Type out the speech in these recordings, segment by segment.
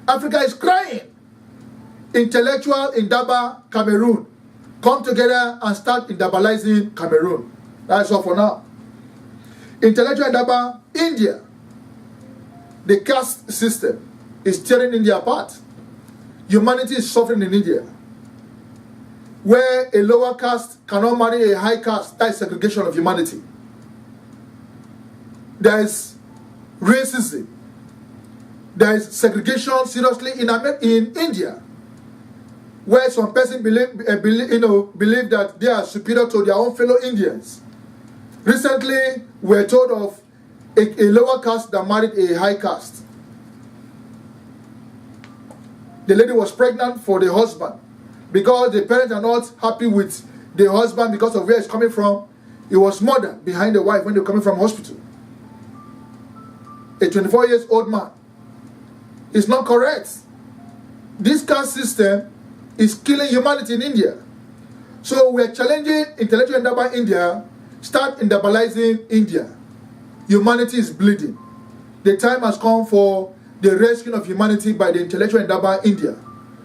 Africa is crying. Intellectual Indaba, Cameroon. Come together and start Indabalizing Cameroon. That's all for now. Intellectual Indaba, India. The caste system is tearing India apart. Humanity is suffering in India. Where a lower caste cannot marry a high caste, that is segregation of humanity. There is racism. There is segregation seriously in India, where some person believe that they are superior to their own fellow Indians. Recently, we were told of a lower caste that married a high caste. The lady was pregnant for the husband. Because the parents are not happy with the husband because of where he's coming from, he was murdered behind the wife when they were coming from hospital. A 24-year-old man. It's not correct. This caste system is killing humanity in India. So we're challenging intellectual Indaba India, start Indabalizing India. Humanity is bleeding. The time has come for the rescue of humanity by the intellectual Indaba India.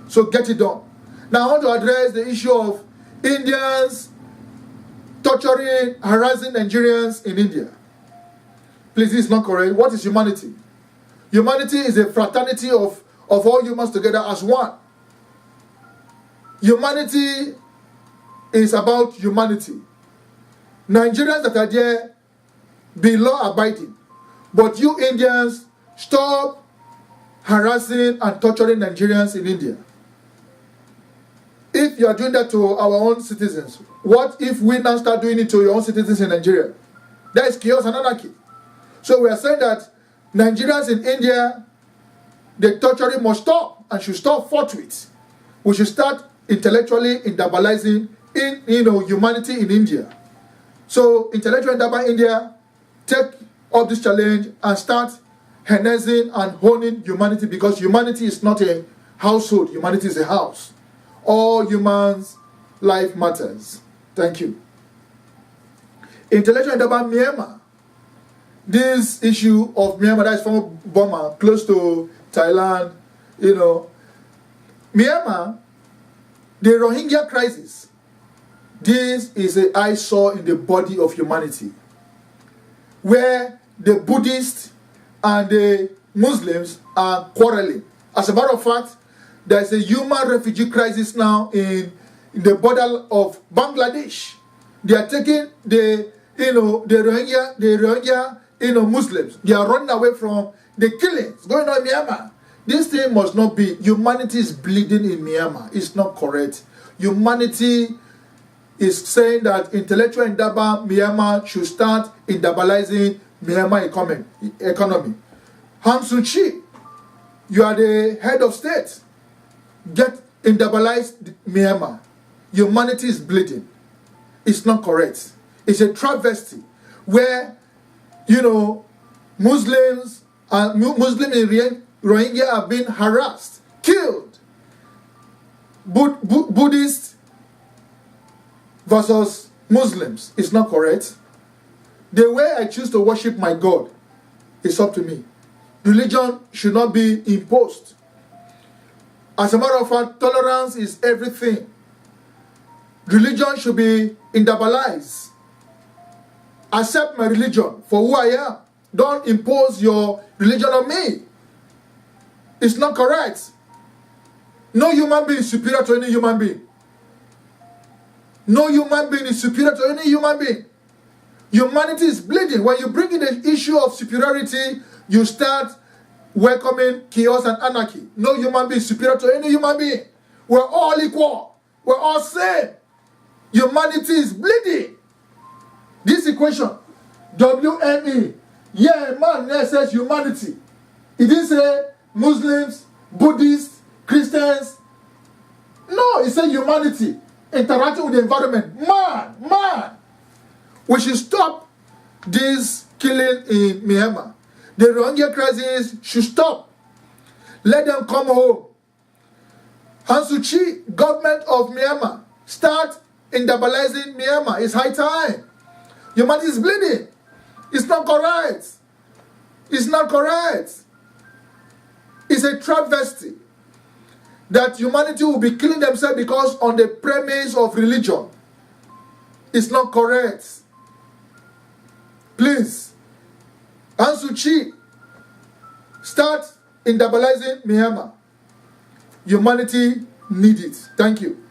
So get it done. Now I want to address the issue of Indians torturing, harassing Nigerians in India. Please, this is not correct. What is humanity? Humanity is a fraternity of all humans together as one. Humanity is about humanity. Nigerians that are there, be law-abiding. But you Indians, stop harassing and torturing Nigerians in India. If you are doing that to our own citizens, what if we now start doing it to your own citizens in Nigeria? That is chaos and anarchy. So we are saying that Nigerians in India, the torturing must stop and should stop forthwith. We should start intellectually Indabalizing humanity in India. So intellectual Indaba India, take up this challenge and start harnessing and honing humanity, because humanity is not a household, humanity is a house. All humans' life matters. Thank you. Intellectual Indaba Myanmar. This issue of Myanmar, that is former Burma, close to Thailand, Myanmar, the Rohingya crisis. This is an eyesore in the body of humanity, where the Buddhists and the Muslims are quarreling. As a matter of fact, there is a human refugee crisis now in the border of Bangladesh. They are taking the Rohingya Muslims. They are running away from the killings going on in Myanmar. This thing must not be. Humanity is bleeding in Myanmar. It's not correct. Humanity is saying that intellectual Indaba Myanmar should start Indabalizing Myanmar economy. Aung San Suu Kyi, you are the head of state. Get Indabalized Myanmar. Humanity is bleeding. It's not correct. It's a travesty where, Muslims and Muslims in Rohingya are being harassed, killed. Buddhists versus Muslims is not correct. The way I choose to worship my God is up to me. Religion should not be imposed. As a matter of fact, tolerance is everything. Religion should be Indabalized. Accept my religion for who I am. Don't impose your religion on me. It's not correct. No human being is superior to any human being. No human being is superior to any human being. Humanity is bleeding. When you bring in the issue of superiority, you start welcoming chaos and anarchy. No human being is superior to any human being. We're all equal. We're all same. Humanity is bleeding. This equation, WME, man says humanity. It didn't say Muslims, Buddhists, Christians. No, it said humanity. Interacting with the environment. Man. We should stop this killing in Myanmar. The Rohingya crisis should stop. Let them come home. Aung San Suu Kyi, government of Myanmar, start Indabalizing Myanmar. It's high time. Humanity is bleeding. It's not correct. It's not correct. It's a travesty that humanity will be killing themselves because on the premise of religion. It's not correct. Please, Aung Suu Kyi, start indabalizing Myanmar. Humanity needs it. Thank you.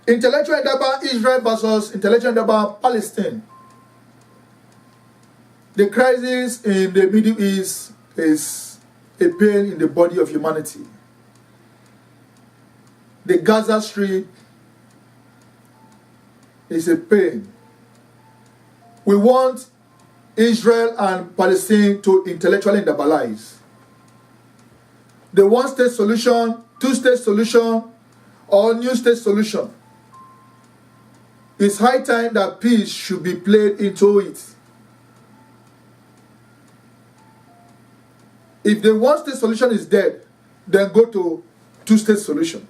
Intellectual Indaba, Israel versus Intellectual Indaba, Palestine. The crisis in the Middle East is a pain in the body of humanity. The Gaza Strip is a pain. We want Israel and Palestine to intellectually indabalize. The one-state solution, two-state solution, or new state solution. It's high time that peace should be played into it. If the one-state solution is dead, then go to two-state solution.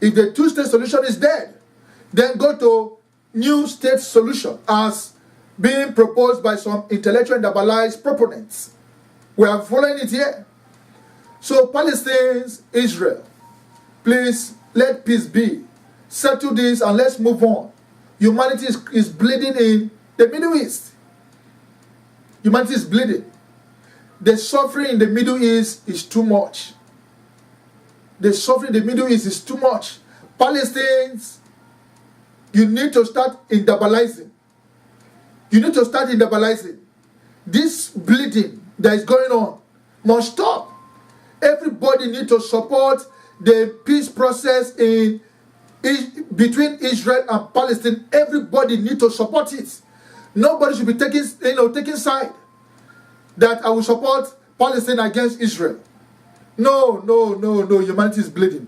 If the two-state solution is dead, then go to new state solution as being proposed by some intellectual and indabalized proponents. We are following it here. So Palestinians, Israel, please let peace be. Settle this and let's move on. Humanity is bleeding in the Middle East. Humanity is bleeding. The suffering in the Middle East is too much. The suffering in the Middle East is too much. Palestinians, you need to start indabalizing. You need to start indabalizing. This bleeding that is going on must stop. Everybody needs to support the peace process between Israel and Palestine. Everybody needs to support it. Nobody should be taking side. That I will support Palestine against Israel. No. Humanity is bleeding.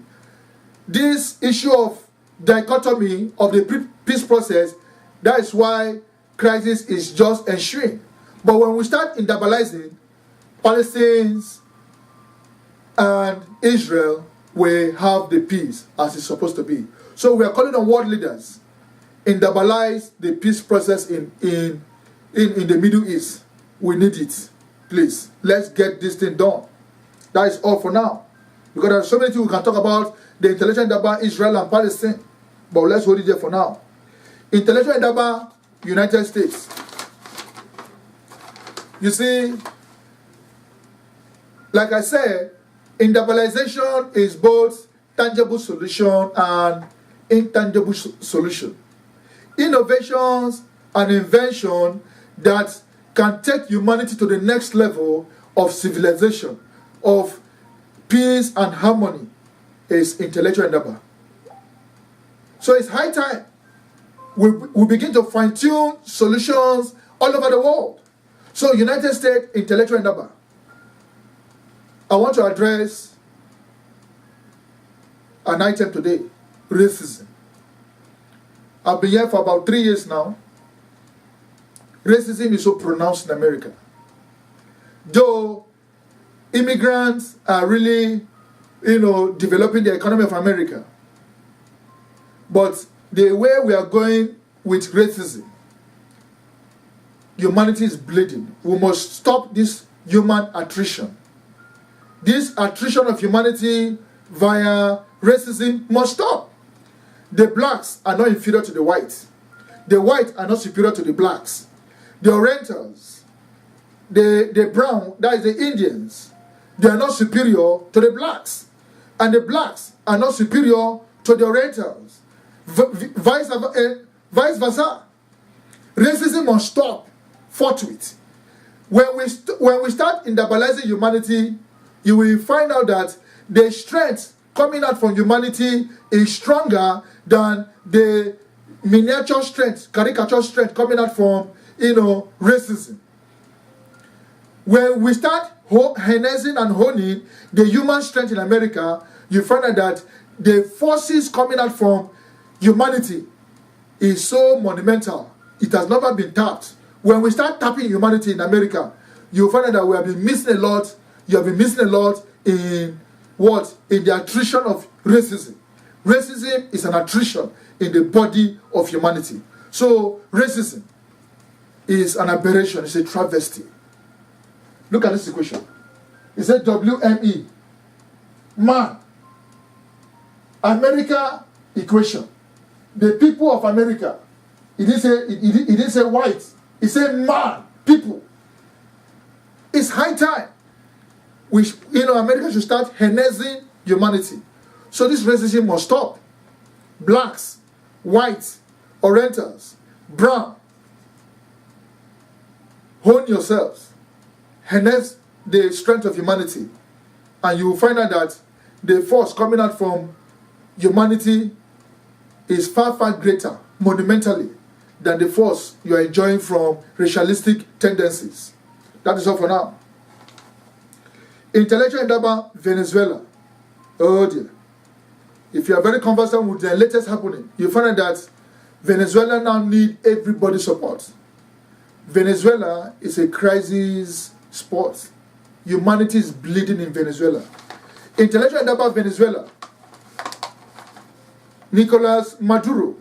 This issue of dichotomy of the peace process, that is why crisis is just ensuing. But when we start indabalizing, Palestinians and Israel will have the peace as it's supposed to be. So we are calling on world leaders, indabalize the peace process in the Middle East. We need it. Please, let's get this thing done. That is all for now. Because there are so many things we can talk about the intellectual Indaba, Israel and Palestine. But let's hold it there for now. Intellectual Indaba, United States. You see, like I said, indabalization is both tangible solution and intangible solution. Innovations and invention that can take humanity to the next level of civilization, of peace and harmony, is intellectual Indaba. So it's high time we begin to fine-tune solutions all over the world. So United States, intellectual Indaba. I want to address an item today, racism. I've been here for about 3 years now. Racism is so pronounced in America. Though immigrants are really, developing the economy of America. But the way we are going with racism, humanity is bleeding. We must stop this human attrition. This attrition of humanity via racism must stop. The blacks are not inferior to the whites. The whites are not superior to the blacks. The Orientals, the brown, that is the Indians, they are not superior to the blacks. And the blacks are not superior to the Orientals. Vice versa. Racism must stop forthwith. When we start indabalizing humanity, you will find out that the strength coming out from humanity is stronger than the miniature strength, caricature strength coming out from racism. When we start harnessing and honing the human strength in America, you find out that the forces coming out from humanity is so monumental. It has never been tapped. When we start tapping humanity in America, you find out that we have been missing a lot. You have been missing a lot in what? In the attrition of racism. Racism is an attrition in the body of humanity. So racism is an aberration, it's a travesty. Look at this equation. It said WME. Man. America equation. The people of America. It didn't say white. It said man. People. It's high time. America should start harnessing humanity. So this racism must stop. Blacks, whites, Orientals, brown. Hone yourselves. Harness the strength of humanity. And you will find out that the force coming out from humanity is far, far greater, monumentally, than the force you are enjoying from racialistic tendencies. That is all for now. Intellectual Indaba, Venezuela. Oh dear. If you are very conversant with the latest happening, you find out that Venezuela now need everybody's support. Venezuela is a crisis spot. Humanity is bleeding in Venezuela. Intellectual Indaba, Venezuela. Nicolas Maduro.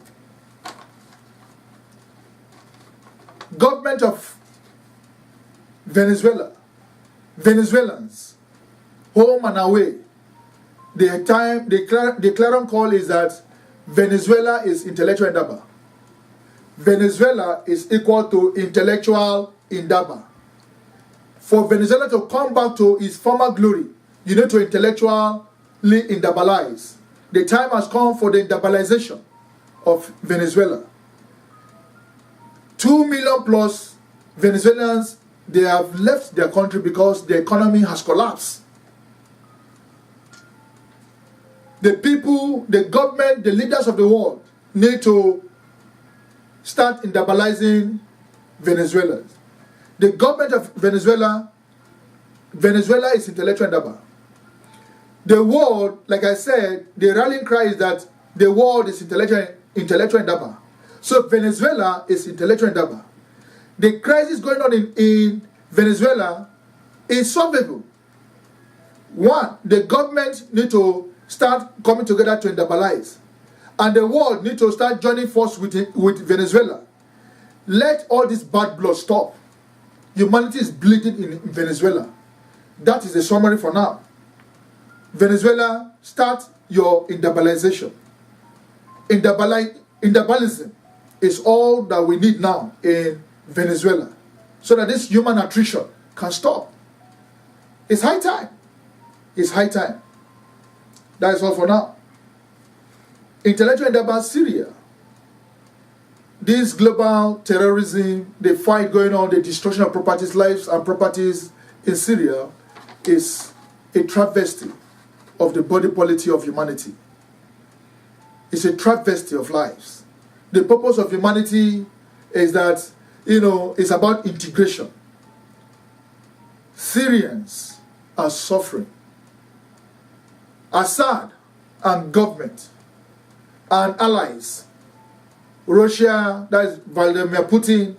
Government of Venezuela. Venezuelans. Home and away. The clarion call is that Venezuela is intellectual Indaba. Venezuela is equal to intellectual Indaba. For Venezuela to come back to its former glory, you need to intellectually Indabalize. The time has come for the Indabalization of Venezuela. 2 million plus Venezuelans, they have left their country because the economy has collapsed. The people, the government, the leaders of the world need to start Indabalizing Venezuela. The government of Venezuela is intellectual Indaba. The world, like I said, the rallying cry is that the world is intellectual Indaba. So Venezuela is intellectual Indaba. The crisis going on in Venezuela is solvable. One, the government need to start coming together to Indabalize. And the world need to start joining force with Venezuela. Let all this bad blood stop. Humanity is bleeding in Venezuela. That is the summary for now. Venezuela, start your Indabalization. Indabalism is all that we need now in Venezuela, so that this human attrition can stop. It's high time. It's high time. That is all for now. Intellectual Indaba, Syria. This global terrorism, the fight going on, the destruction of properties, lives and properties in Syria is a travesty of the body politic of humanity. It's a travesty of lives. The purpose of humanity is that, it's about integration. Syrians are suffering. Assad and government and allies, Russia, that is Vladimir Putin,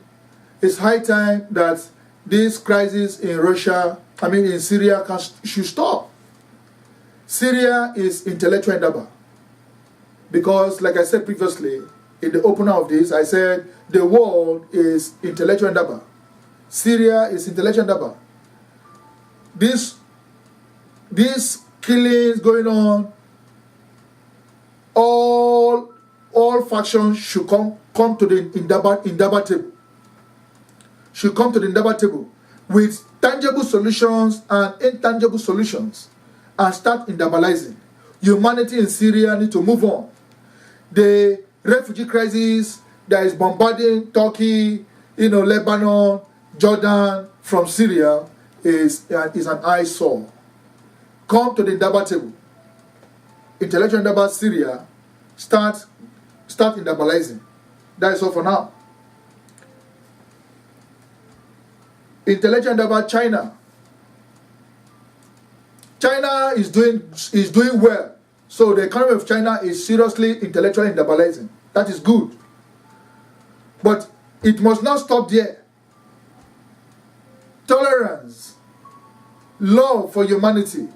it's high time that this crisis in Syria should stop. Syria is intellectual Indaba. Because, like I said previously, in the opener of this, I said the world is intellectual Indaba. Syria is intellectual Indaba. These killings going on, all factions should come to the Indaba table. Should come to the Indaba table with tangible solutions and intangible solutions and start Indabalizing. Humanity in Syria need to move on. The refugee crisis that is bombarding Turkey, Lebanon, Jordan from Syria is an eyesore. Come to the Indaba table. Intellectual Indaba, Syria, start Indabalizing. That is all for now. Intellectual Indaba, China. China is doing well. So the economy of China is seriously intellectually Indabalizing. That is good. But it must not stop there. Tolerance, love for humanity.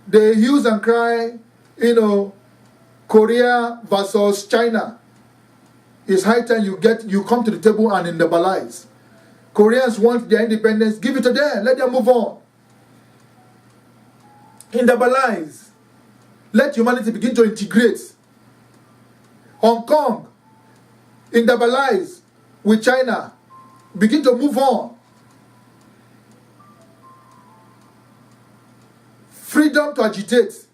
They use and cry, Korea versus China. It's high time you come to the table and Indabalize. Koreans want their independence, give it to them. Let them move on. Indabalize. Let humanity begin to integrate. Hong Kong, indabalize with China. Begin to move on. Freedom to agitate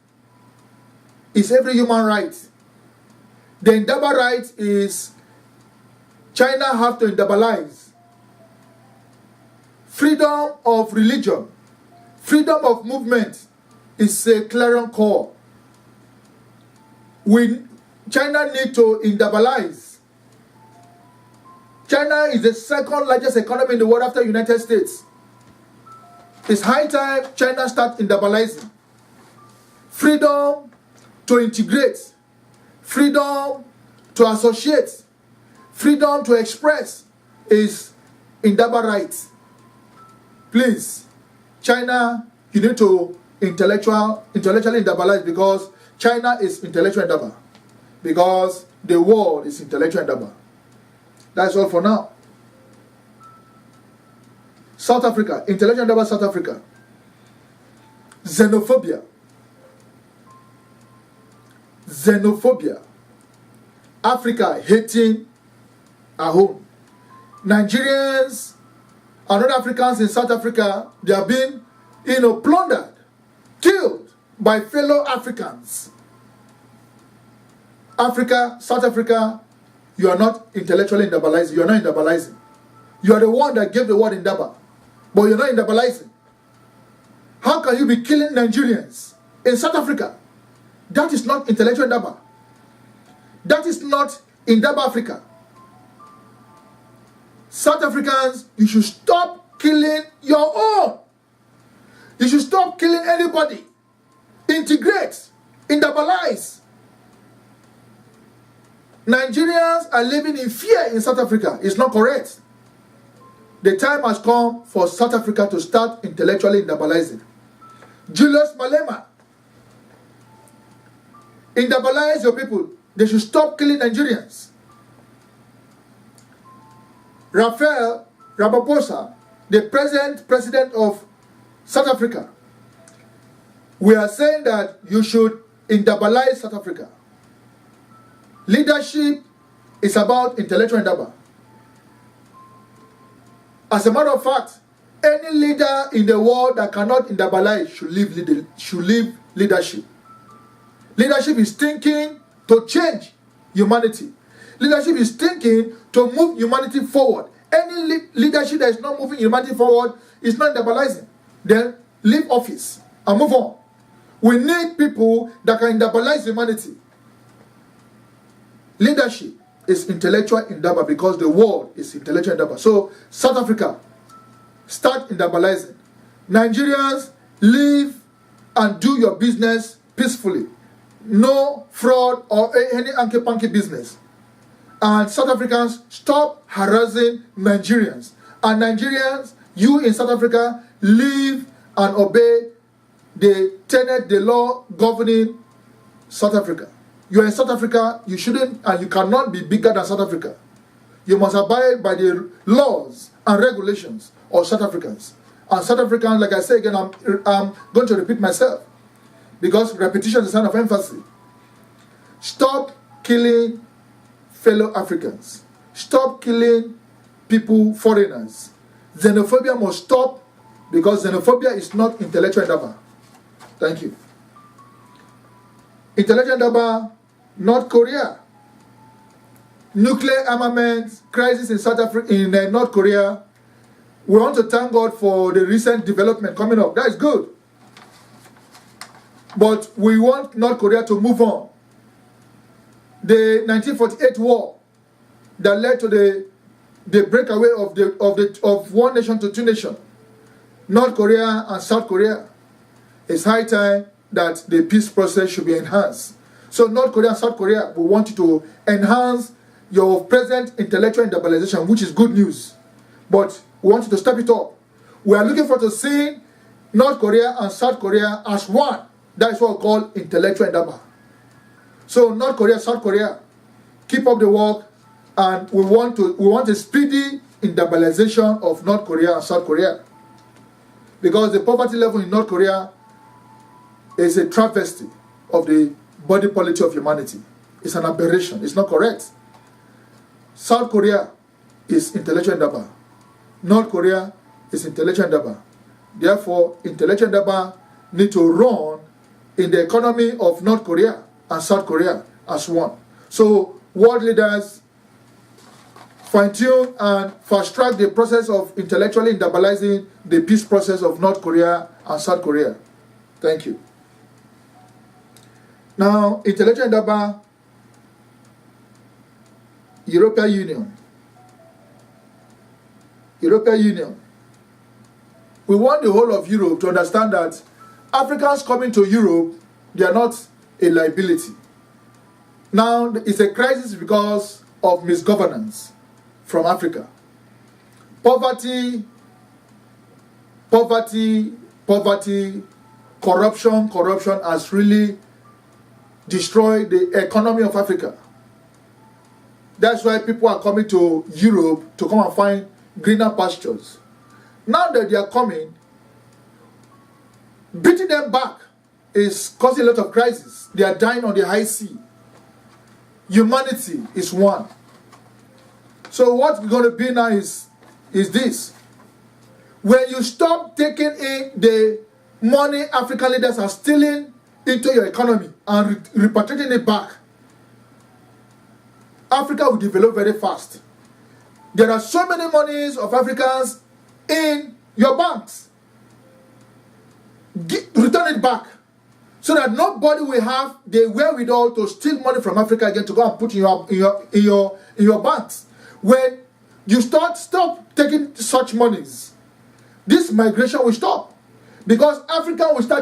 is every human right. The Indaba right is China have to indabalize. Freedom of religion, freedom of movement is a clarion call. China need to indabalize. China is the second largest economy in the world after United States. It's high time China start indabalizing. Freedom to integrate, freedom to associate, freedom to express is Indaba right. Please, China, you need to intellectually indabalize, because China is intellectual Indaba, because the world is intellectual Indaba. That's all for now. South Africa, intellectual Indaba, South Africa. Xenophobia. Xenophobia. Africa hating our home. Nigerians and other Africans in South Africa, they are being, plundered, killed by fellow Africans. Africa, South Africa, you are not intellectually indabalizing. You are not indabalizing. You are the one that gave the word Indaba, but you're not indabalizing. How can you be killing Nigerians in South Africa? That is not intellectual Indaba. That is not Indaba Africa. South Africans, you should stop killing your own. You should stop killing anybody. Integrate. Indabalize. Nigerians are living in fear in South Africa. It's not correct. The time has come for South Africa to start intellectually indabalizing. Julius Malema. Indabalize your people. They should stop killing Nigerians. Raphael Ramaphosa, the present president of South Africa, we are saying that you should indabalize South Africa. Leadership is about intellectual Indaba. As a matter of fact, any leader in the world that cannot indabalize should leave leadership. Leadership is thinking to change humanity. Leadership is thinking to move humanity forward. Any leadership that is not moving humanity forward is not indabalizing. Then leave office and move on. We need people that can indabalize humanity. Leadership is intellectual Indaba because the world is intellectual Indaba. So South Africa, start indabalizing. Nigerians, live and do your business peacefully. No fraud or any anke-panke business. And South Africans, stop harassing Nigerians. And Nigerians, you in South Africa, live and obey the tenet, the law governing South Africa. You are in South Africa, you shouldn't and you cannot be bigger than South Africa. You must abide by the laws and regulations of South Africans. And South Africans, like I say again, I'm going to repeat myself, because repetition is a sign of emphasis. Stop killing fellow Africans. Stop killing people, foreigners. Xenophobia must stop, because xenophobia is not intellectual Indaba. Thank you. Intellectual Indaba, North Korea. Nuclear armament crisis in North Korea. We want to thank God for the recent development coming up. That is good. But we want North Korea to move on. The 1948 war that led to the breakaway of one nation to two nations, North Korea and South Korea, it's high time that the peace process should be enhanced. So North Korea and South Korea, we want you to enhance your present intellectual indabalization, which is good news. But we want you to step it up. We are looking forward to seeing North Korea and South Korea as one. That is what we call intellectual Indaba. So North Korea, South Korea, keep up the work, and we want a speedy Indabalization of North Korea and South Korea. Because the poverty level in North Korea is a travesty of the body politic of humanity. It's an aberration. It's not correct. South Korea is intellectual Indaba. North Korea is intellectual Indaba. Therefore, intellectual Indaba need to run in the economy of North Korea and South Korea as one. So, world leaders fine-tune and fast-track the process of intellectually Indabalizing the peace process of North Korea and South Korea. Thank you. Now, intellectual Indaba, European Union. We want the whole of Europe to understand that Africans coming to Europe, they are not a liability. Now, it's a crisis because of misgovernance from Africa. Poverty, corruption has really destroyed the economy of Africa. That's why people are coming to Europe to come and find greener pastures. Now that they are coming, beating them back is causing a lot of crisis. They are dying on the high sea. Humanity is one. So what's going to be now is this. When you stop taking in the money African leaders are stealing into your economy and repatriating it back, Africa will develop very fast. There are so many monies of Africans in your banks. Return it back so that nobody will have the wherewithal to steal money from Africa again to go and put in your banks. When you stop taking such monies, this migration will stop because Africa will start